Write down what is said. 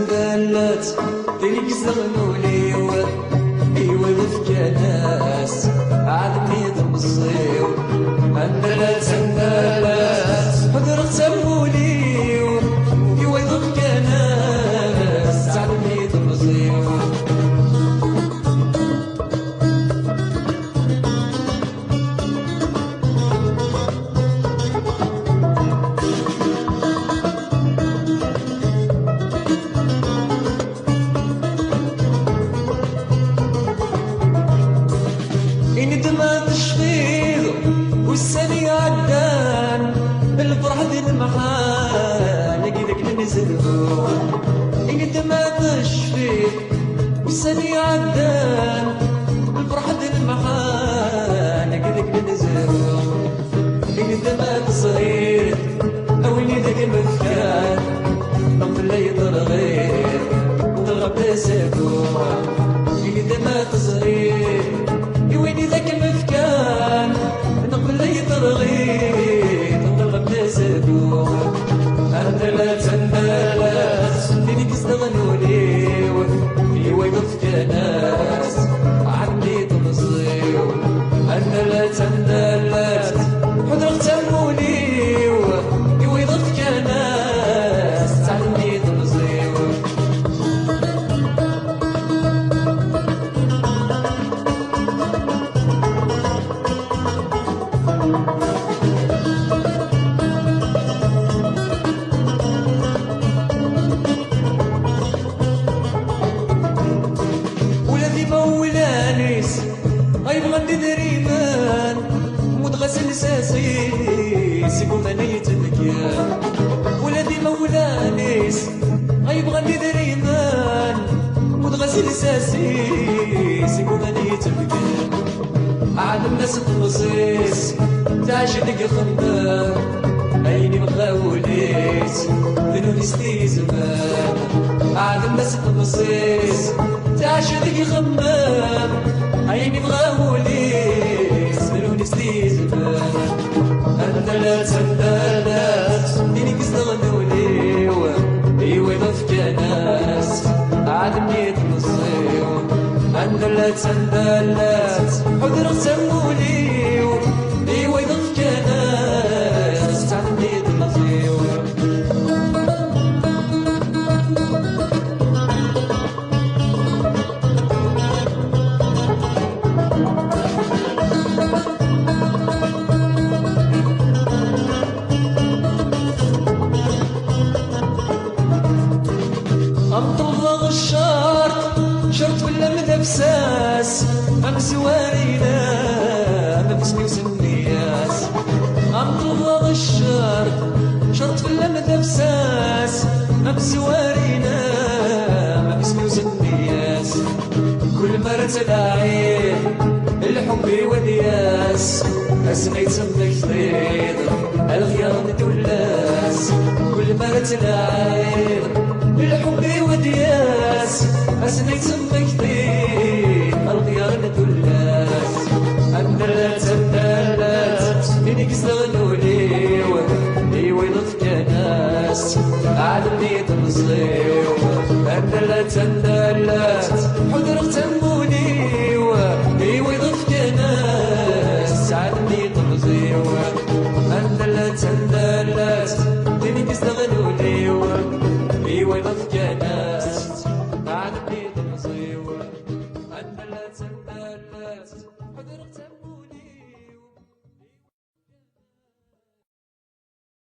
اندلت دينك زغنولي ايوا ذفك ناس عالمي ضمصيو اندلت حضر تسمولي ايوا ذفك ناس عالمي ضمصيو والسني عدان الفرح ذي المحال لقيتك ننزلو انت ما تشفيك والسني عدان الفرح ذي المحال لقيتك ننزلو انت ما تصغير او انك مفكان نوم اللي يضرغير وضرب نسكو انت ما تصغير ويني ذاك مفكان نقبل لي ترغيب نضرب نسدو اندلت دينك استغنولي ايوا يضفك ناس عندي تمصيو اندلت حضر تمولي ايوا يضفك ناس عندي تمصيو غيبغى ندريمان متغسل ساسي سيكون ثاني يتمكان ولادي مولانيس غيبغى ندريمان متغسل ساسي سيكون ثاني يتمكان عاد الناس الرصيص تعجبك خندان عيني مخاوليت ذنوني ستي زمان عاد الناس الرصيص تعجبك خمام عيني مغاوليت ذنوني ستي زمان اندلت دينك استغنولي ايوا يضفك ناس عاد منيت نصيو اندلت حضر تسمولي ايوا يضفك ناس عاد منيت نصيو أمطلغ الشرط شرط ولا مدبساس أمس وارينا مبسمي وسنياس أمطلغ الشرط شرط ولا مدبساس أمس وارينا مبسمي وسنياس كل مرة تلاعين الحب ودياس أسمي تسمك خليط الخيار ندولاس كل مرة تلاعين الحب ودياس أسني تسمك ذي الخيار ندولاس اندلت دينك استغنولي ايوا يضفك ناس عالمي تمصيو اندلت حضر تمولي ايوا يضفك ناس عالمي تمصيو اندلت دينك استغنولي ايوا يضفك ناس